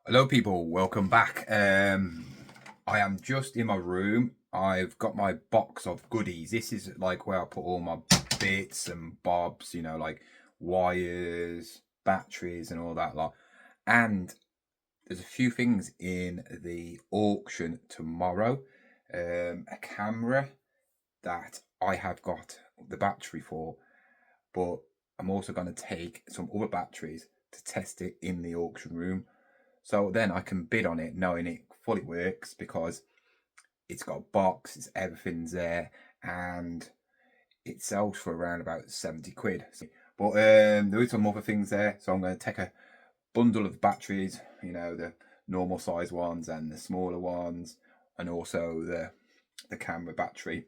Hello people, welcome back. I am just in my room. I've got my box of goodies. This is like where I put all my bits and bobs, you know, like wires, batteries and all that lot. And there's a few things in the auction tomorrow. A camera that I have got the battery for, but I'm also going to take some other batteries to test it in the auction room. So then I can bid on it knowing it fully works because it's got a box, everything's there, and it sells for around about 70 quid. But there is some other things there, so I'm going to take a bundle of batteries, you know, the normal size ones and the smaller ones, and also the camera battery.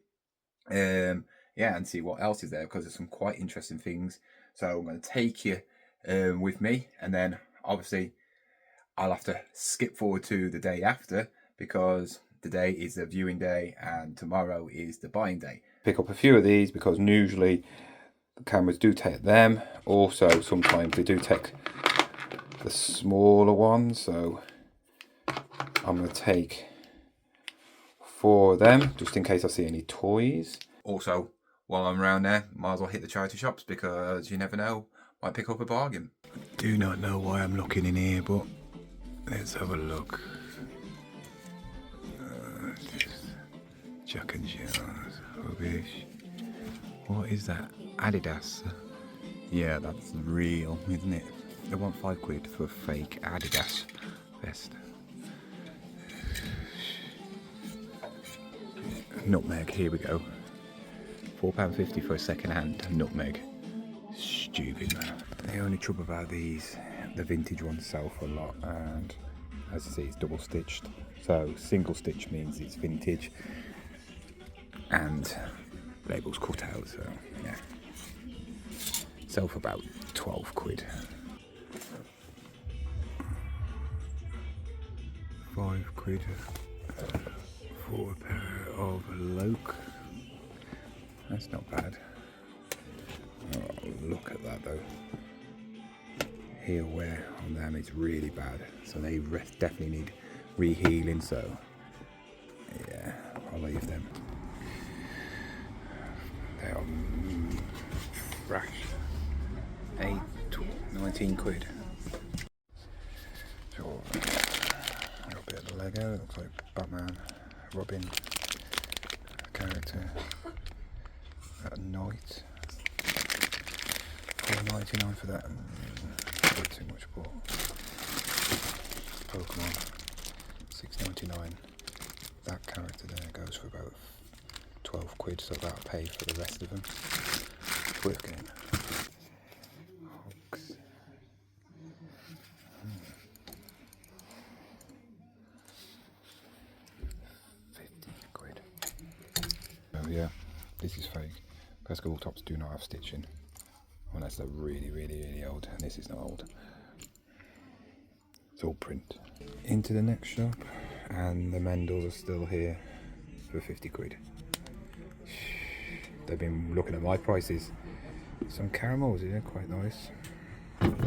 Yeah, and see what else is there because there's some quite interesting things. So I'm going to take you with me, and then obviously I'll have to skip forward to the day after because today is the viewing day and tomorrow is the buying day. Pick up a few of these because usually the cameras do take them. Also, sometimes they do take the smaller ones. So I'm going to take 4 of them just in case I see any toys. Also, while I'm around there, might as well hit the charity shops because you never know, might pick up a bargain. I do not know why I'm looking in here, but let's have a look. Jack and Jones, rubbish. What is that? Adidas. Yeah, that's real, isn't it? They want 5 quid for a fake Adidas vest. Nutmeg, here we go. £4.50 for a second hand nutmeg. Stupid, man. The only trouble about these, the vintage ones sell for a lot, and as you see, it's double stitched. So single stitch means it's vintage, and labels cut out. So yeah, sell for about 12 quid. 5 quid for a pair of Loke. That's not bad. Oh, look at that though. Heel wear on them is really bad, so they definitely need rehealing. So yeah, I'll leave them. They are fresh. 19 quid. Sure. A little bit of Lego. It looks like Batman, Robin character at night. £4.99 for that. A bit too much, but Pokemon £6.99. That character there goes for about 12 quid, so that'll pay for the rest of them. It's worth getting. Hooks. 15 quid. Oh yeah, this is fake. Basketball tops do not have stitching. Unless they're really, really, really old, and this is not old. It's all print. Into the next shop, and the Mendels are still here for 50 quid. They've been looking at my prices. Some caramels here, quite nice. £10.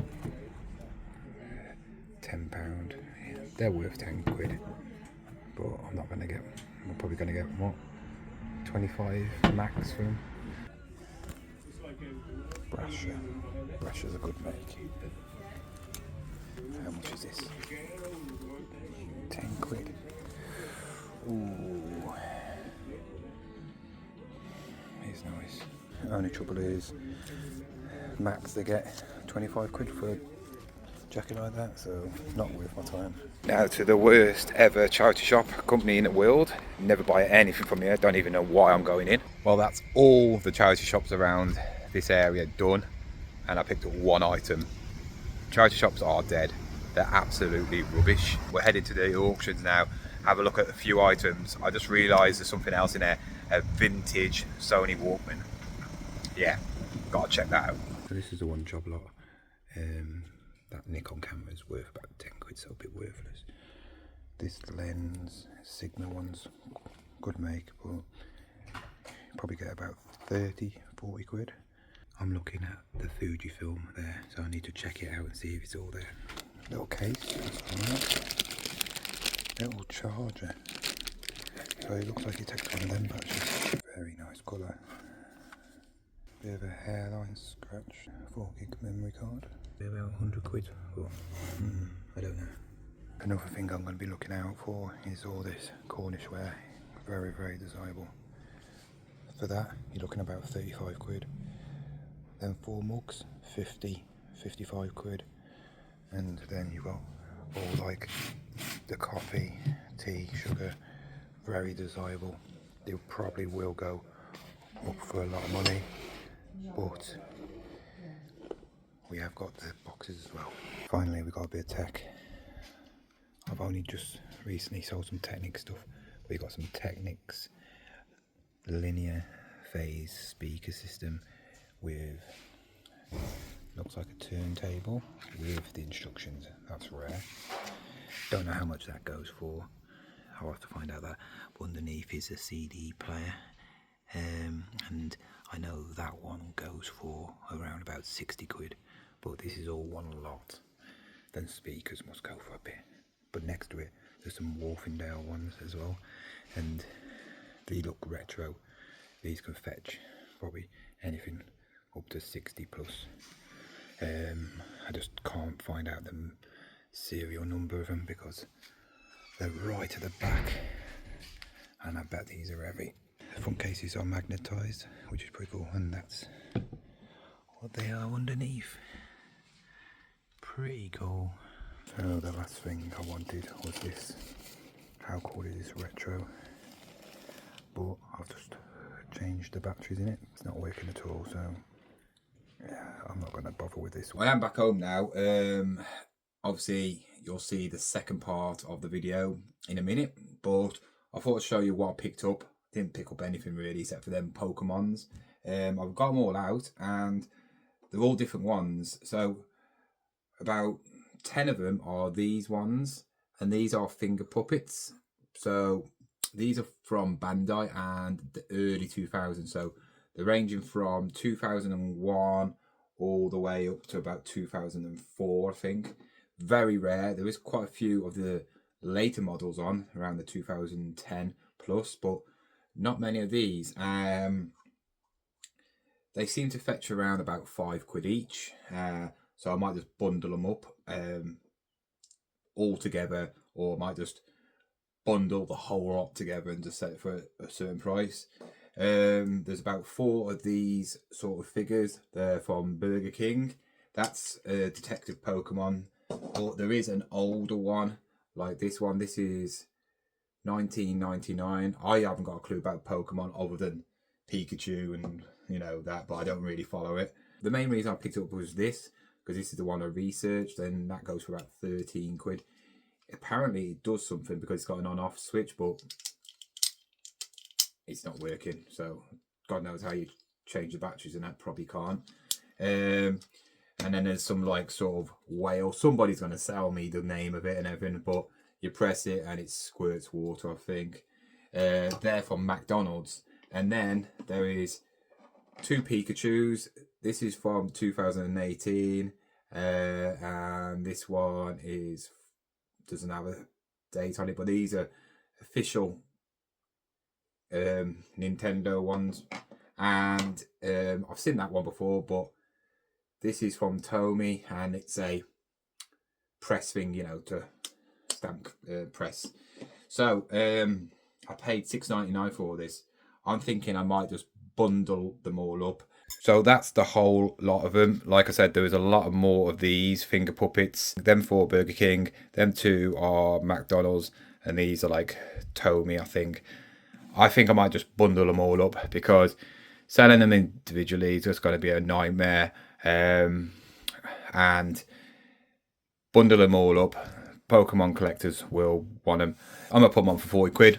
Yeah, they're worth 10 quid. But I'm not going to get, I'm probably going to get, what, 25 max for them. Brusher's a good make. How much is this? 10 quid. Ooh. It's nice. Only trouble is, max they get 25 quid for a jacket like that, so not worth my time. Now to the worst ever charity shop company in the world. Never buy anything from here, don't even know why I'm going in. Well, that's all the charity shops around this area done, and I picked up one item. Charity shops are dead. They're absolutely rubbish. We're headed to the auctions now, have a look at a few items. I just realised there's something else in there, a vintage Sony Walkman. Yeah, gotta check that out. So this is the one job lot. That Nikon camera is worth about 10 quid, so a bit worthless. This lens, Sigma one's good make, but you probably get about 30, 40 quid. I'm looking at the Fujifilm there, so I need to check it out and see if it's all there. Little case. little charger. So it looks like it takes one of them batteries. Very nice colour. Bit of a hairline scratch. 4 gig memory card. About 100 quid. Oh, I don't know. Another thing I'm going to be looking out for is all this Cornish ware. Very, very desirable. For that, you're looking about 35 quid. Then 4 mugs, 50, 55 quid. And then you've got all like the coffee, tea, sugar. Very desirable. They probably will go up for a lot of money, but we have got the boxes as well. Finally, we got a bit of tech. I've only just recently sold some Technics stuff. We got some Technics linear phase speaker system with, looks like a turntable with the instructions. That's rare. Don't know how much that goes for. I'll have to find out that. But underneath is a CD player, and I know that one goes for around about 60 quid. But this is all one lot. Then speakers must go for a bit. But next to it, there's some Wolfendale ones as well, and they look retro. These can fetch probably anything up to 60 plus. I just can't find out the serial number of them because they're right at the back, and I bet these are heavy. The front cases are magnetised, which is pretty cool, and that's what they are underneath. Pretty cool. So the last thing I wanted was this. How cool is this retro? But I've just changed the batteries in it. It's not working at all, so yeah, I'm not going to bother with this. I am back home now. Obviously, you'll see the second part of the video in a minute, but I thought I'd show you what I picked up. Didn't pick up anything really except for them Pokemons. I've got them all out, and they're all different ones. So about 10 of them are these ones, and these are finger puppets. So these are from Bandai and the early 2000s. So they're ranging from 2001 all the way up to about 2004, I think. Very rare. There is quite a few of the later models on around the 2010 plus, but not many of these. They seem to fetch around about 5 quid each. So I might just bundle them up all together, or I might just bundle the whole lot together and just set it for a certain price. There's about 4 of these sort of figures. They're from Burger King. That's a Detective Pokemon. But there is an older one like this one. This is 1999. I haven't got a clue about Pokemon other than Pikachu and that, but I don't really follow it. The main reason I picked it up was this, because this is the one I researched, and that goes for about 13 quid. Apparently it does something because it's got an on-off switch, but it's not working. So God knows how you change the batteries, and that probably can't. And then there's some like sort of whale. Somebody's going to sell me the name of it and everything, but you press it and it squirts water, I think. They're from McDonald's. And then there is 2 Pikachus. This is from 2018. And this one doesn't have a date on it, but these are official Nintendo ones. And I've seen that one before, but this is from Tomy, and it's a press thing, to stamp press. So I paid $6.99 for this. I'm thinking I might just bundle them all up. So that's the whole lot of them. Like I said, there was a lot of more of these finger puppets. Them 4 Burger King, them 2 are McDonald's, and these are like Tomy, I think. I think I might just bundle them all up, because selling them individually is just going to be a nightmare. And bundle them all up. Pokemon collectors will want them. I'm going to put them on for 40 quid.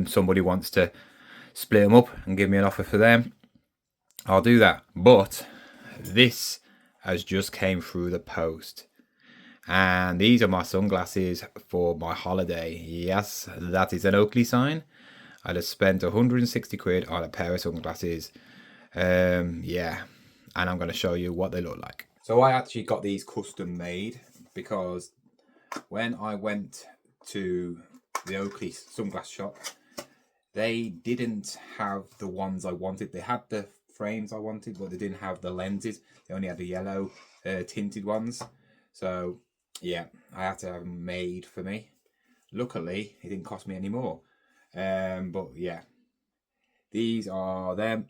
Somebody wants to split them up and give me an offer for them, I'll do that. But this has just came through the post, and these are my sunglasses for my holiday. Yes, that is an Oakley sign. I just spent 160 quid on a pair of sunglasses. Yeah, and I'm going to show you what they look like. So I actually got these custom made because when I went to the Oakley sunglass shop. They didn't have the ones I wanted. They had the frames I wanted, but they didn't have the lenses. They only had the yellow tinted ones. So yeah, I had to have them made for me. Luckily, it didn't cost me any more. But yeah, these are them.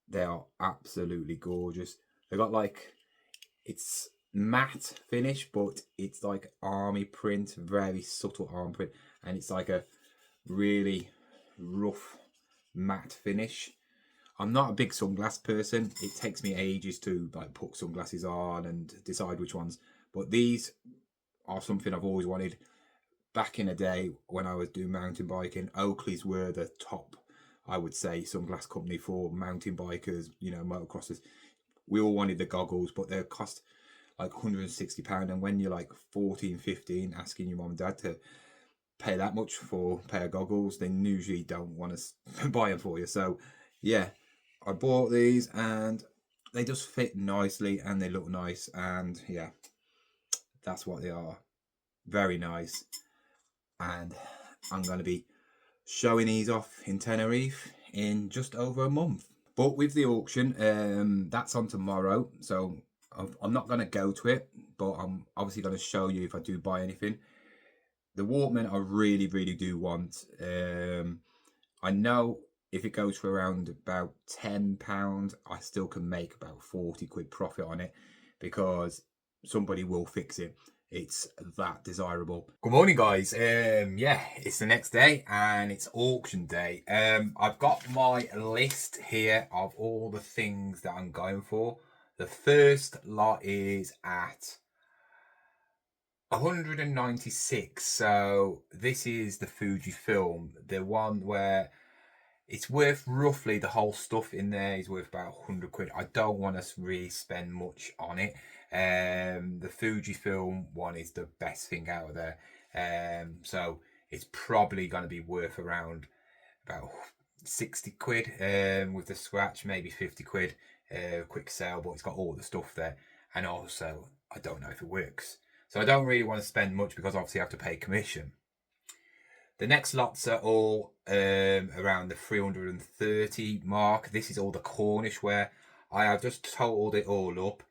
They are absolutely gorgeous. They got like, it's matte finish, but it's like army print, very subtle army print, and it's like a really rough matte finish. I'm not a big sunglass person. It takes me ages to like put sunglasses on and decide which ones, but these are something I've always wanted. Back in the day when I was doing mountain biking, Oakley's were the top, I would say, sunglass company for mountain bikers, you know, motocrossers. We all wanted the goggles, but they cost like £160, and when you're like 14, 15, asking your mom and dad to pay that much for a pair of goggles, they usually don't want to buy them for you. So yeah, I bought these and they just fit nicely and they look nice, and yeah, that's what they are. Very nice. And I'm going to be showing these off in Tenerife in just over a month. But with the auction, that's on tomorrow, so I'm not going to go to it, but I'm obviously going to show you if I do buy anything. The Walkman I really, really do want. I know if it goes for around about £10, I still can make about 40 quid profit on it, because somebody will fix it. It's that desirable. Good morning, guys. Yeah, it's the next day and it's auction day. I've got my list here of all the things that I'm going for. The first lot is at 196. So this is the Fujifilm, the one where it's worth roughly, the whole stuff in there is worth about 100 quid. I don't want to really spend much on it. The Fujifilm one is the best thing out of there. So it's probably going to be worth around about 60 quid with the scratch, maybe 50 quid quick sale, but it's got all the stuff there. And also, I don't know if it works. So I don't really want to spend much, because obviously I have to pay commission. The next lots are all around the 330 mark. This is all the Cornish wear. I have just totaled it all up.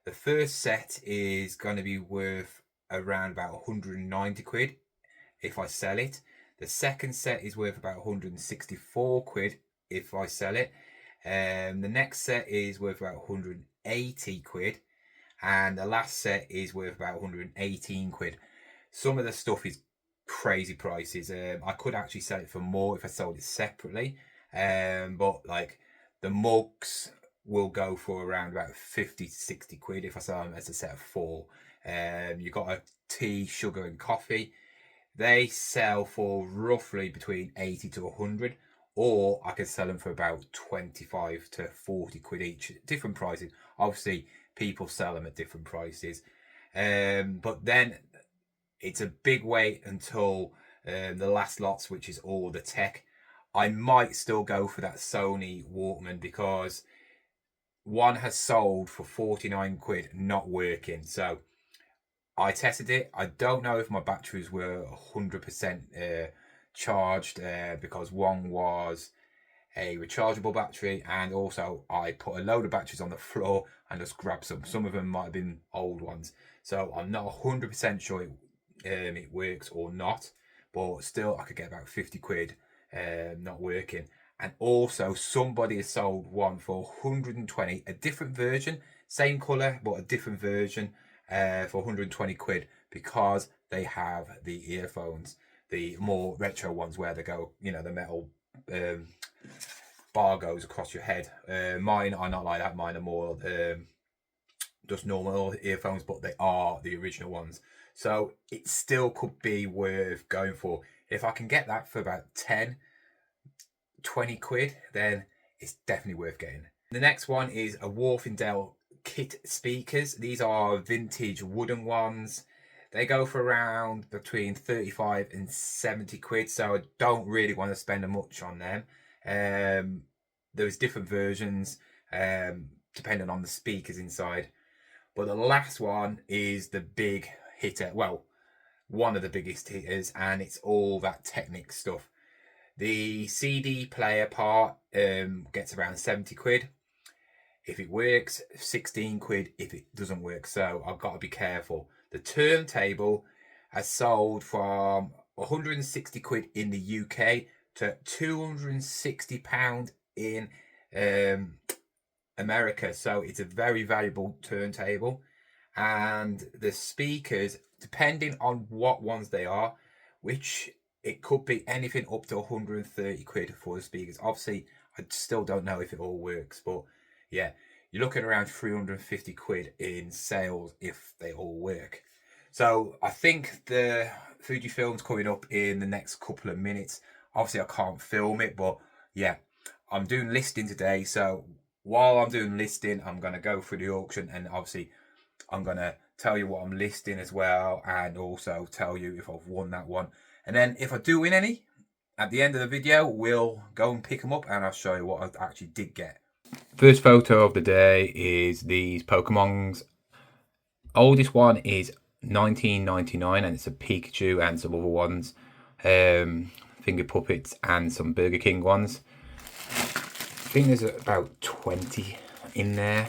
The first set is going to be worth around about 190 quid if I sell it. The second set is worth about 164 quid if I sell it. The next set is worth about 180 quid. And the last set is worth about 118 quid. Some of the stuff is crazy prices. I could actually sell it for more if I sold it separately, but like the mugs will go for around about 50 to 60 quid if I sell them as a set of 4. You've got a tea, sugar and coffee. They sell for roughly between 80 to 100, or I could sell them for about 25 to 40 quid each. Different prices. Obviously, people sell them at different prices. But then it's a big wait until the last lots, which is all the tech. I might still go for that Sony Walkman, because one has sold for 49 quid, not working. So I tested it. I don't know if my batteries were 100% charged, because one was a rechargeable battery, and also I put a load of batteries on the floor and just grabbed some. Some of them might have been old ones. So I'm not 100% sure it works or not, but still I could get about 50 quid not working. And also somebody has sold one for 120, a different version, same color but a different version, for 120 quid, because they have the earphones, the more retro ones where they go, you know, the metal bar goes across your head. Mine are not like that. Mine are more just normal earphones, but they are the original ones. So it still could be worth going for. If I can get that for about 10, 20 quid, then it's definitely worth getting. The next one is a Wharfindale kit speakers. These are vintage wooden ones. They go for around between 35 and 70 quid, so I don't really want to spend much on them. There's different versions depending on the speakers inside. But the last one is the big hitter. Well, one of the biggest hitters, and it's all that Technic stuff. The CD player part gets around 70 quid. If it works, 16 quid if it doesn't work. So I've got to be careful. The turntable has sold from 160 quid in the UK to £260 in America. So it's a very valuable turntable. And the speakers, depending on what ones they are, which it could be anything up to 130 quid for the speakers. Obviously, I still don't know if it all works, but yeah, you're looking around 350 quid in sales if they all work. So I think the Fujifilm's coming up in the next couple of minutes. Obviously, I can't film it, but yeah, I'm doing listing today. So while I'm doing listing, I'm going to go through the auction, and obviously I'm going to tell you what I'm listing as well, and also tell you if I've won that one. And then if I do win any, at the end of the video, we'll go and pick them up, and I'll show you what I actually did get. First photo of the day is these Pokemons. Oldest one is 1999, and it's a Pikachu and some other ones, finger puppets and some Burger King ones. I think there's about 20 in there.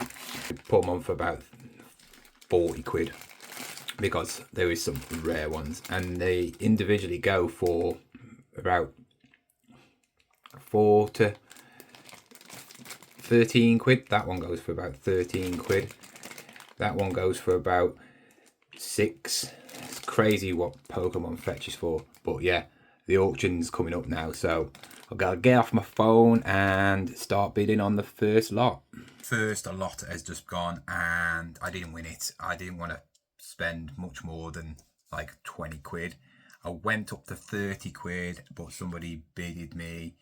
Put them on for about 40 quid because there is some rare ones, and they individually go for about 4 to 13 quid. That one goes for about 13 quid. That one goes for about 6. It's crazy what Pokemon fetches for. But yeah, the auction's coming up now, so I've got to get off my phone and start bidding on the first lot. First lot has just gone, and I didn't win it. I didn't want to spend much more than like 20 quid. I went up to 30 quid, but somebody bidded me,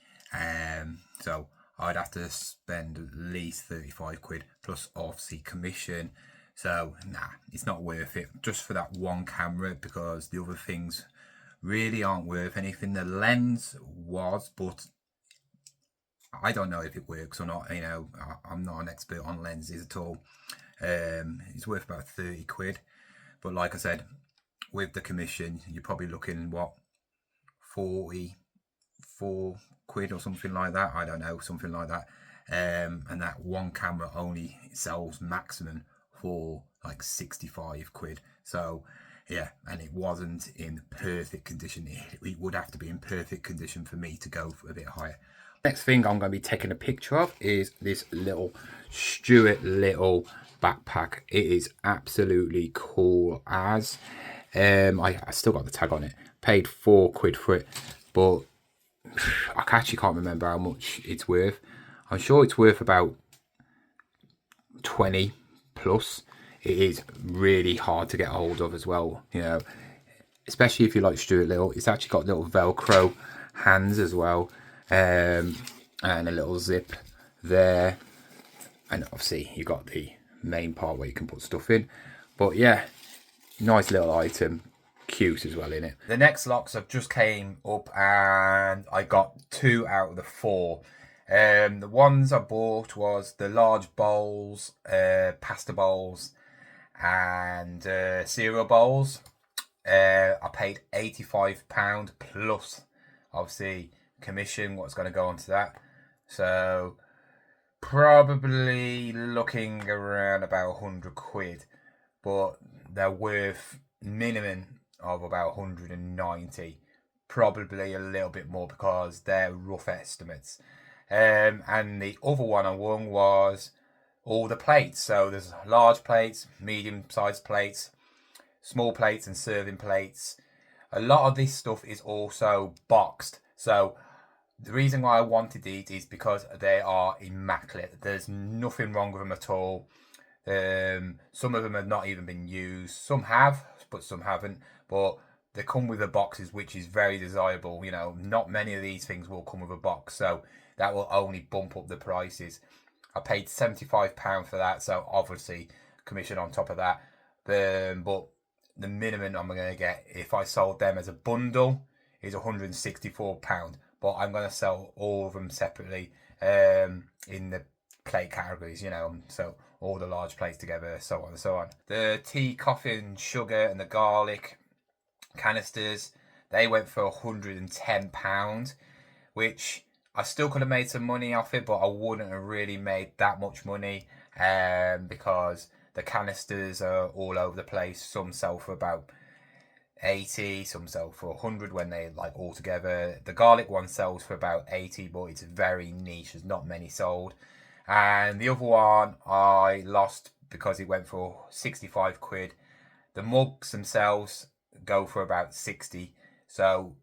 so I'd have to spend at least 35 quid plus obviously commission. So nah, it's not worth it just for that one camera, because the other things really aren't worth anything. The lens was, but I don't know if it works or not. You know, I'm not an expert on lenses at all. It's worth about 30 quid, but like I said, with the commission, you're probably looking what, 44 quid or something like that. I don't know, something like that. And that one camera only sells maximum for like 65 quid. So yeah, and it wasn't in perfect condition. It would have to be in perfect condition for me to go for a bit higher. Next thing I'm going to be taking a picture of is this little Stuart Little backpack. It is absolutely cool as. I still got the tag on it. Paid 4 quid for it, but I actually can't remember how much it's worth. I'm sure it's worth about 20 plus. It is really hard to get hold of as well, you know, especially if you like Stuart Little. It's actually got little Velcro hands as well, and a little zip there, and obviously you got the main part where you can put stuff in. But yeah, nice little item, cute as well in it. The next locks have just came up, and I got 2 out of the 4. The ones I bought was the large bowls, pasta bowls, and cereal bowls. I paid £85 plus obviously commission, what's going to go onto that. So probably looking around about 100 quid, but they're worth minimum of about 190, probably a little bit more because they're rough estimates. And the other one I won was all the plates. So there's large plates, medium sized plates, small plates and serving plates. A lot of this stuff is also boxed. So the reason why I wanted these is because they are immaculate. There's nothing wrong with them at all. Some of them have not even been used. Some have, but some haven't. But they come with the boxes, which is very desirable. You know, not many of these things will come with a box, so that will only bump up the prices. I paid £75 for that, so obviously commission on top of that. But the minimum I'm going to get if I sold them as a bundle is £164. But I'm going to sell all of them separately in the plate categories, you know, so all the large plates together, so on and so on. The tea, coffee and sugar and the garlic, canisters. They went for £110, which I still could have made some money off it, but I wouldn't have really made that much money because the canisters are all over the place. Some sell for about 80, some sell for 100 when they like all together. The garlic one sells for about 80, but it's very niche. There's not many sold. And the other one I lost because it went for 65 quid. The mugs themselves go for about 60. So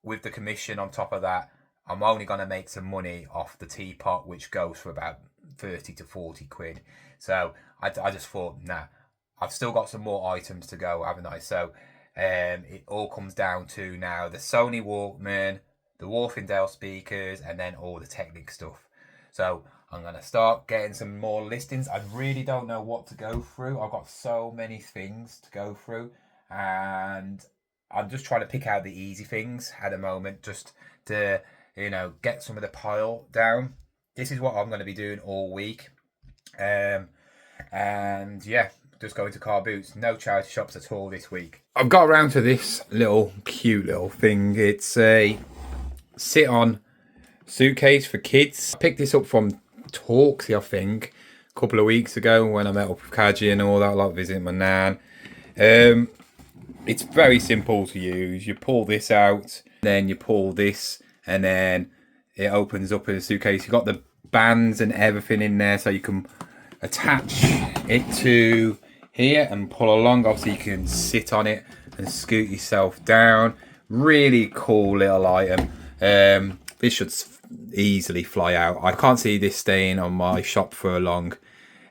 with the commission on top of that, I'm only going to make some money off the teapot, which goes for about 30 to 40 quid. So I just thought, nah, I've still got some more items to go, haven't I? So it all comes down to now the Sony Walkman, the Wharfindale speakers, and then all the Technic stuff. So I'm going to start getting some more listings. I really don't know what to go through. I've got so many things to go through, and I'm just trying to pick out the easy things at the moment, just to, you know, get some of the pile down. This is what I'm going to be doing all week. And yeah, just going to car boots. No charity shops at all this week. I've got around to this little cute little thing. It's a sit-on suitcase for kids. I picked this up from Torksy, I think, a couple of weeks ago when I met up with Kaji and all that, like visiting my nan. It's very simple to use. You pull this out, then you pull this, and then it opens up in a suitcase. You've got the bands and everything in there, so you can attach it to here and pull along. Obviously, you can sit on it and scoot yourself down. Really cool little item. This should easily fly out. I can't see this staying on my shop for long.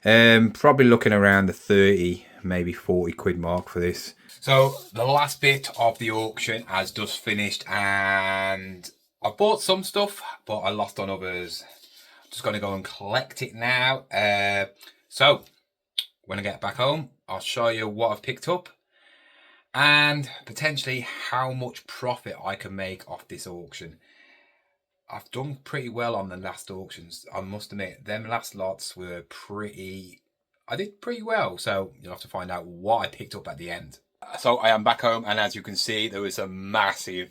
Probably looking around the 30, maybe 40 quid mark for this. So the last bit of the auction has just finished, and I bought some stuff, but I lost on others. I'm just going to go and collect it now. So when I get back home, I'll show you what I've picked up and potentially how much profit I can make off this auction. I've done pretty well on the last auctions. I must admit, them last lots were I did pretty well. So you'll have to find out what I picked up at the end. So I am back home, and as you can see, there was a massive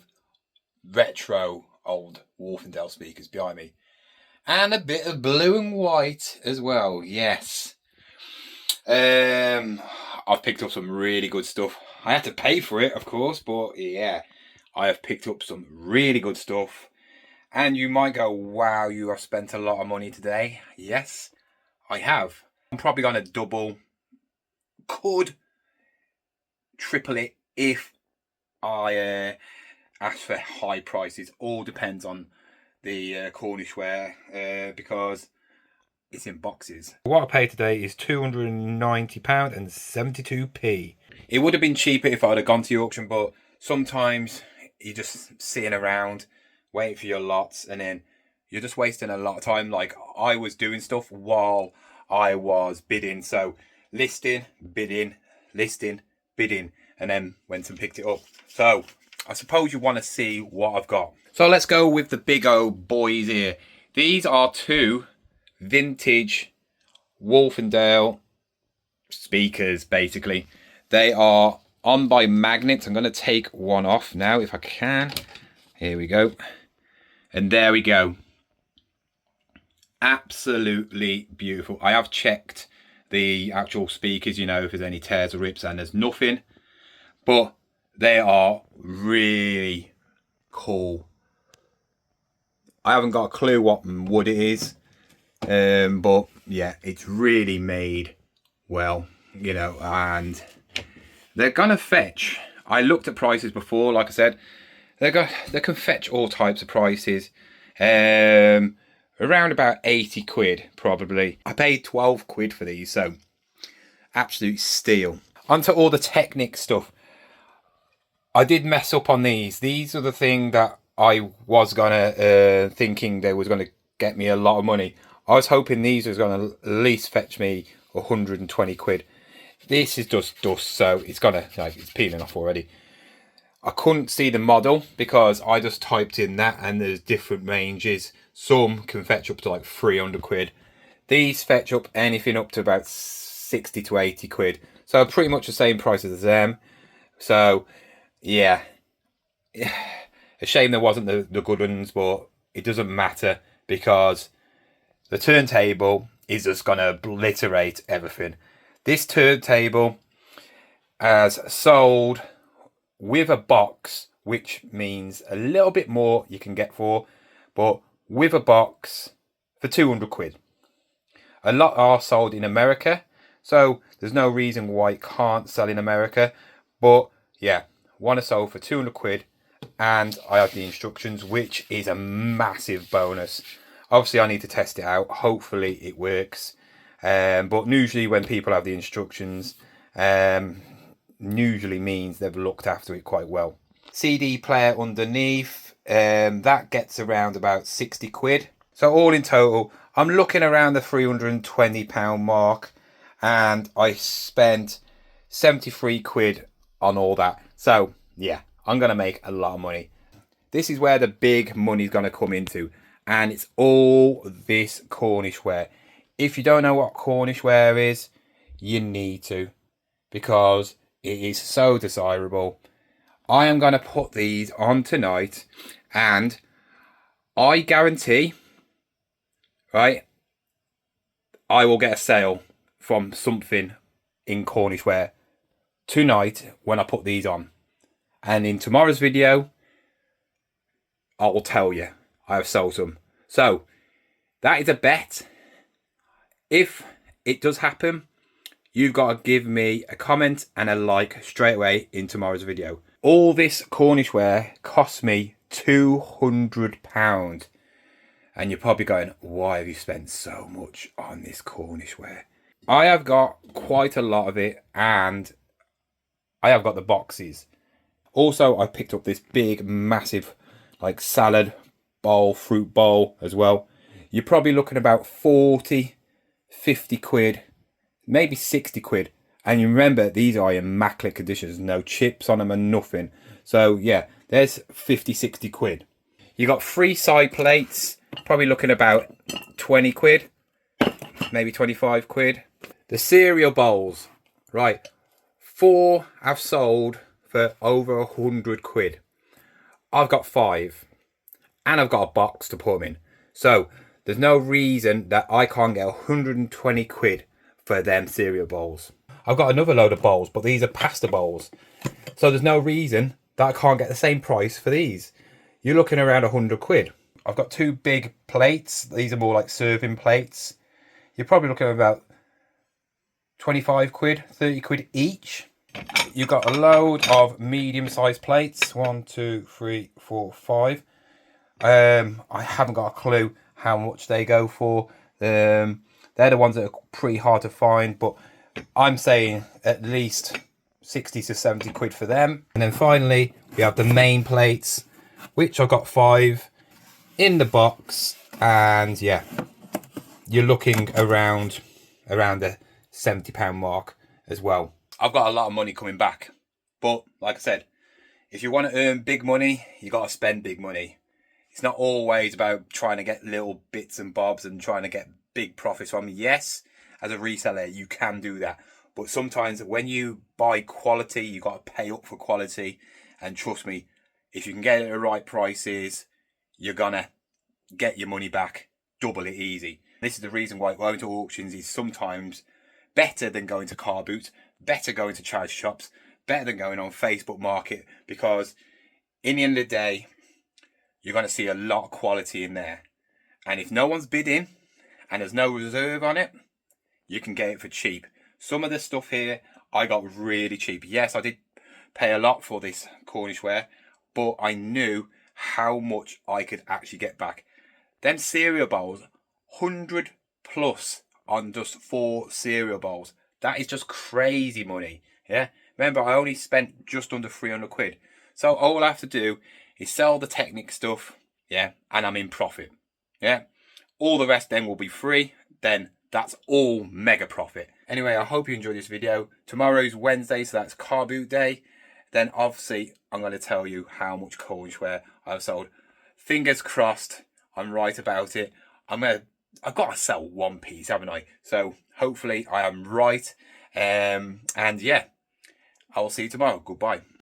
retro old Wharfindale speakers behind me. And a bit of blue and white as well, yes. I've picked up some really good stuff. I had to pay for it, of course, but yeah, I have picked up some really good stuff. And you might go, wow, you have spent a lot of money today. Yes, I have. I'm probably going to double, could triple it if I ask for high prices. All depends on the Cornish ware because it's in boxes. What I paid today is £290 and 72p. It would have been cheaper if I'd have gone to the auction, but sometimes you're just sitting around waiting for your lots, and then you're just wasting a lot of time. Like I was doing stuff while I was bidding. So listing, bidding, listing, bidding, and then went and picked it up. So I suppose you want to see what I've got. So let's go with the big old boys here. These are two vintage Wharfindale speakers, basically. They are on by magnets. I'm going to take one off now if I can. Here we go. And there we go. Absolutely beautiful. I have checked the actual speakers, you know, if there's any tears or rips, and there's nothing. But they are really cool. I haven't got a clue what wood it is. But yeah, it's really made well, you know, and they're gonna fetch. I looked at prices before, like I said, they can fetch all types of prices. Around about 80 quid probably. I paid 12 quid for these, so absolute steal. Onto all the Technic stuff. I did mess up on these. These are the thing that I was gonna thinking they was gonna get me a lot of money. I was hoping these was gonna at least fetch me 120 quid. This is just dust, so it's gonna, like, it's peeling off already. I couldn't see the model because I just typed in that, and there's different ranges. Some can fetch up to like 300 quid. These fetch up anything up to about 60 to 80 quid. So pretty much the same price as them. So yeah, a shame there wasn't the good ones, but it doesn't matter because the turntable is just going to obliterate everything. This turntable has sold with a box, which means a little bit more you can get for, but with a box for 200 quid. A lot are sold in America, so there's no reason why it can't sell in America. But yeah, one is sold for 200 quid, and I have the instructions, which is a massive bonus. Obviously, I need to test it out. Hopefully, it works. But usually, when people have the instructions, usually means they've looked after it quite well. CD player underneath, that gets around about 60 quid. So all in total, I'm looking around the £320 mark, and I spent 73 quid on all that. So yeah, I'm going to make a lot of money. This is where the big money's going to come into, and it's all this Cornish ware. If you don't know what Cornish ware is, you need to, because it is so desirable. I am going to put these on tonight, and I guarantee, right, I will get a sale from something in Cornish ware tonight when I put these on. And in tomorrow's video, I will tell you I have sold some. So that is a bet. If it does happen, you've got to give me a comment and a like straight away in tomorrow's video. All this Cornish ware cost me £200. And you're probably going, why have you spent so much on this Cornish ware? I have got quite a lot of it, and I have got the boxes. Also, I picked up this big, massive, like salad bowl, fruit bowl as well. You're probably looking about 40, 50 quid, maybe 60 quid. And you remember, these are immaculate conditions, no chips on them and nothing. So yeah, there's 50, 60 quid. You got 3 side plates, probably looking about 20 quid, maybe 25 quid. The cereal bowls, right, 4 have sold for over 100 quid. I've got 5, and I've got a box to put them in. So there's no reason that I can't get 120 quid for them cereal bowls. I've got another load of bowls, but these are pasta bowls. So there's no reason that I can't get the same price for these. You're looking around 100 quid. I've got 2 big plates. These are more like serving plates. You're probably looking at about 25 quid, 30 quid each. You've got a load of medium-sized plates. 1, 2, 3, 4, 5. I haven't got a clue how much they go for. They're the ones that are pretty hard to find, but I'm saying at least 60 to 70 quid for them. And then finally, we have the main plates, which I've got 5 in the box. And yeah, you're looking around the £70 mark as well. I've got a lot of money coming back, but like I said, if you want to earn big money, you got to spend big money. It's not always about trying to get little bits and bobs and trying to get big profits from me. Yes, as a reseller, you can do that. But sometimes when you buy quality, you got to pay up for quality. And trust me, if you can get it at the right prices, you're going to get your money back double it easy. This is the reason why going to auctions is sometimes better than going to car boots, better going to charity shops, better than going on Facebook Market, because in the end of the day, you're going to see a lot of quality in there. And if no one's bidding and there's no reserve on it, you can get it for cheap. Some of the stuff here I got really cheap. Yes, I did pay a lot for this Cornish ware, but I knew how much I could actually get back. Them cereal bowls, 100 plus on just 4 cereal bowls. That is just crazy money. Yeah. Remember, I only spent just under 300 quid. So all I have to do is sell the Technic stuff. Yeah. And I'm in profit. Yeah. All the rest then will be free. Then that's all mega profit. Anyway, I hope you enjoyed this video. Tomorrow's Wednesday, so that's car boot day. Then obviously I'm going to tell you how much Cornish ware I've sold. Fingers crossed I'm right about it. I've got to sell one piece, haven't I? So hopefully I am right. And yeah, I will see you tomorrow. Goodbye.